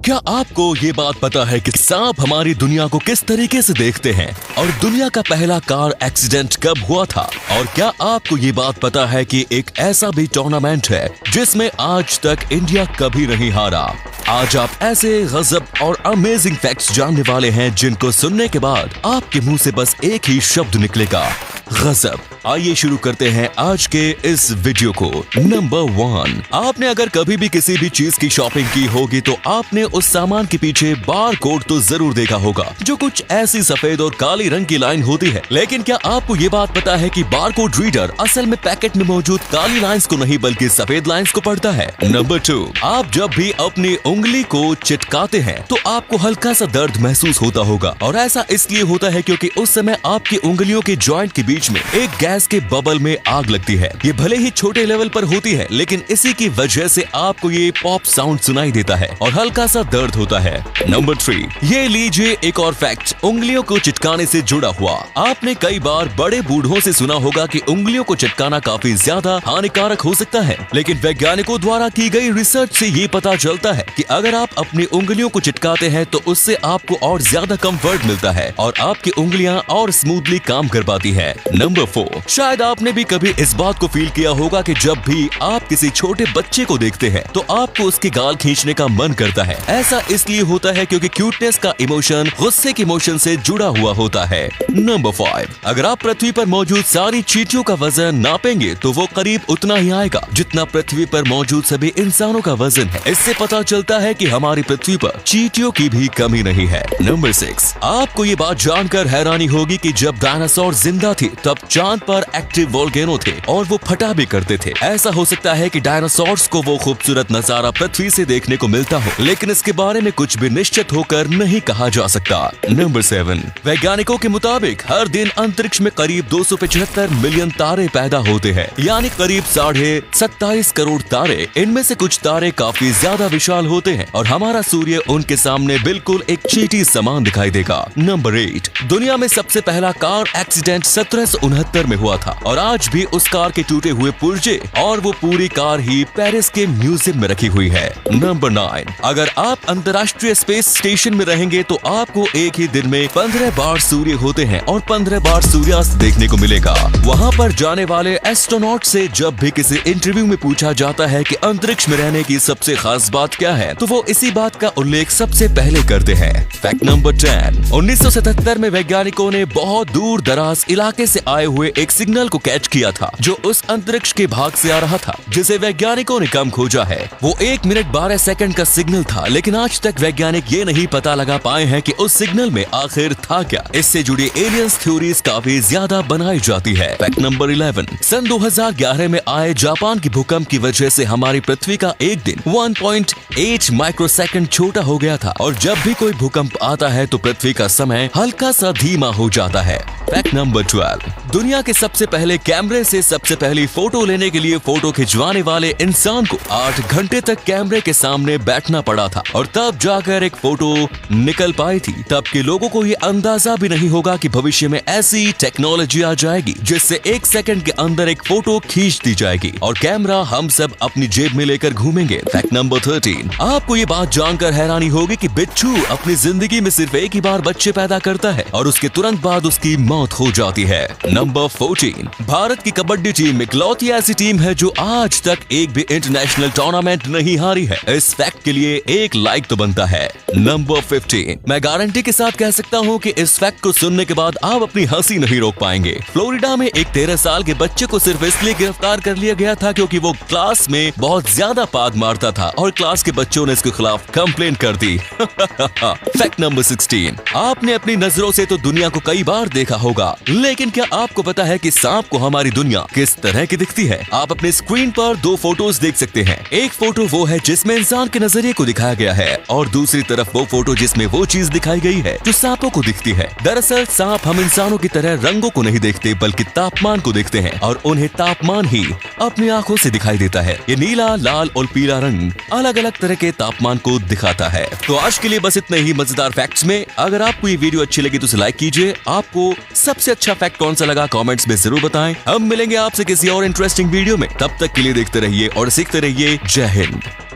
क्या आपको ये बात पता है कि सांप हमारी दुनिया को किस तरीके से देखते हैं और दुनिया का पहला कार एक्सीडेंट कब हुआ था? और क्या आपको ये बात पता है कि एक ऐसा भी टूर्नामेंट है जिसमें आज तक इंडिया कभी नहीं हारा? आज आप ऐसे गजब और अमेजिंग फैक्ट्स जानने वाले हैं जिनको सुनने के बाद आपके मुंह से बस एक ही शब्द निकलेगा, गजब। आइए शुरू करते हैं आज के इस वीडियो को। नंबर 1, आपने अगर कभी भी किसी भी चीज की शॉपिंग की होगी तो आपने उस सामान के पीछे बार कोड तो जरूर देखा होगा, जो कुछ ऐसी सफेद और काली रंग की लाइन होती है। लेकिन क्या आपको ये बात पता है कि बार कोड रीडर असल में पैकेट में मौजूद काली लाइंस को नहीं बल्कि सफेद लाइंस को पढ़ता है? नंबर 2, आप जब भी अपनी उंगली को चिटकाते हैं तो आपको हल्का सा दर्द महसूस होता होगा, और ऐसा इसलिए होता है क्योंकि उस समय आपकी उंगलियों के जॉइंट के बीच में एक गैस के बबल में आग लगती है। ये भले ही छोटे लेवल पर होती है, लेकिन इसी की वजह से आपको ये पॉप साउंड सुनाई देता है और हल्का सा दर्द होता है। नंबर 3, ये लीजिए एक और फैक्ट उंगलियों को चिटकाने से जुड़ा हुआ। आपने कई बार बड़े बूढ़ों से सुना होगा कि उंगलियों को चिटकाना काफी ज्यादा हानिकारक हो सकता है, लेकिन वैज्ञानिकों द्वारा की गई रिसर्च से ये पता चलता है कि अगर आप अपनी उंगलियों को चिटकाते हैं तो उससे आपको और ज्यादा कंफर्ट मिलता है और आपकी उंगलियां और स्मूथली काम कर पाती है। नंबर 4, शायद आपने भी कभी इस बात को फील किया होगा कि जब भी आप किसी छोटे बच्चे को देखते हैं तो आपको उसके गाल खींचने का मन करता है। ऐसा इसलिए होता है क्योंकि क्यूटनेस का इमोशन गुस्से के इमोशन से जुड़ा हुआ होता है। नंबर 5, अगर आप पृथ्वी पर मौजूद सारी चींटियों का वजन नापेंगे तो वो करीब उतना ही आएगा जितना पृथ्वी पर मौजूद सभी इंसानों का वजन है। इससे पता चलता है कि हमारी पृथ्वी पर चींटियों की भी कमी नहीं है। नंबर 6, आपको ये बात जानकर हैरानी होगी कि जब डायनासोर जिंदा थे तब चांद पर एक्टिव वोल्केनो थे और वो फटा भी करते थे। ऐसा हो सकता है कि डायनासोर्स को वो खूबसूरत नजारा पृथ्वी से देखने को मिलता हो, लेकिन इसके बारे में कुछ भी निश्चित होकर नहीं कहा जा सकता। नंबर 7, वैज्ञानिकों के मुताबिक हर दिन अंतरिक्ष में करीब 275 मिलियन तारे पैदा होते हैं, यानी करीब 27.5 करोड़ तारे। इनमें से कुछ तारे काफी ज्यादा विशाल होते हैं और हमारा सूर्य उनके सामने बिल्कुल एक चींटी समान दिखाई देगा। नंबर 8, दुनिया में सबसे पहला कार एक्सीडेंट 1769 में हुआ था और आज भी उस कार के टूटे हुए पुर्जे और वो पूरी कार ही पेरिस के म्यूजियम में रखी हुई है। नंबर 9, अगर आप अंतर्राष्ट्रीय स्पेस स्टेशन में रहेंगे तो आपको एक ही दिन में 15 बार सूर्य होते हैं और 15 बार सूर्यास्त देखने को मिलेगा। वहाँ पर जाने वाले एस्ट्रोनॉट से जब भी किसी इंटरव्यू में पूछा जाता है कि अंतरिक्ष में रहने की सबसे खास बात क्या है, तो वो इसी बात का उल्लेख सबसे पहले करते हैं। फैक्ट नंबर 10, 1977 में वैज्ञानिकों ने बहुत दूर दराज इलाके से आए हुए एक सिग्नल को कैच किया था जो उस अंतरिक्ष के भाग से आ रहा था जिसे वैज्ञानिकों ने कम खोजा है। वो 1 मिनट 12 सेकंड का सिग्नल था, लेकिन आज तक वैज्ञानिक ये नहीं पता लगा पाए हैं कि उस सिग्नल में आखिर था क्या। इससे जुड़ी एलियंस थ्योरीज काफी ज्यादा बनाई जाती है। फैक्ट नंबर 11, सन 2011 में आए जापान की भूकंप की वजह से हमारी पृथ्वी का एक दिन 1.8 माइक्रोसेकंड छोटा हो गया था और जब भी कोई भूकंप आता है तो पृथ्वी का समय हल्का सा धीमा हो जाता है। फैक्ट नंबर 12, दुनिया के सबसे पहले कैमरे से सबसे पहली फोटो लेने के लिए फोटो खिंचवाने वाले इंसान को 8 घंटे तक कैमरे के सामने बैठना पड़ा था और तब जाकर एक फोटो निकल पाई थी। तब के लोगों को ये अंदाजा भी नहीं होगा कि भविष्य में ऐसी टेक्नोलॉजी आ जाएगी जिससे 1 सेकंड के अंदर एक फोटो खींच दी जाएगी और कैमरा हम सब अपनी जेब में लेकर घूमेंगे। फैक्ट नंबर 13, आपको ये बात जानकर हैरानी होगी कि बिच्छू अपनी जिंदगी में सिर्फ एक ही बार बच्चे पैदा करता है और उसके तुरंत बाद उसकी मौत हो जाती है। नंबर 14, भारत की कबड्डी टीम इकलौती ऐसी टीम है जो आज तक एक भी इंटरनेशनल टूर्नामेंट नहीं हारी है। इस फैक्ट के लिए एक लाइक तो बनता है। नंबर 15, मैं गारंटी के साथ कह सकता हूँ कि इस फैक्ट को सुनने के बाद आप अपनी हंसी नहीं रोक पाएंगे। फ्लोरिडा में एक 13 साल के बच्चे को सिर्फ इसलिए गिरफ्तार कर लिया गया था क्योंकि वो क्लास में बहुत ज्यादा पाद मारता था और क्लास के बच्चों ने इसके खिलाफ कंप्लेंट कर दी। फैक्ट नंबर 16, आपने अपनी नजरों से तो दुनिया को कई बार देखा होगा, लेकिन क्या आपको पता है कि सांप को हमारी दुनिया किस तरह की दिखती है? आप अपने स्क्रीन पर 2 फोटोज देख सकते हैं। एक फोटो वो है जिसमें इंसान के नजरिए को दिखाया गया है और दूसरी तरफ वो फोटो जिसमें वो चीज दिखाई गई है जो सांपों को दिखती है। दरअसल सांप हम इंसानों की तरह रंगों को नहीं देखते बल्कि तापमान को देखते हैं और उन्हें तापमान ही अपनी आंखों से दिखाई देता है। ये नीला, लाल और पीला रंग अलग अलग तरह के तापमान को दिखाता है। तो आज के लिए बस इतने ही मजेदार फैक्ट्स में। अगर आपको ये वीडियो अच्छी लगी तो उसे लाइक कीजिए। आपको सबसे अच्छा फैक्ट कौन सा लगा कमेंट्स में जरूर बताएं। हम मिलेंगे आपसे किसी और इंटरेस्टिंग वीडियो में। तब तक के लिए देखते रहिए और सीखते रहिए। जय हिंद।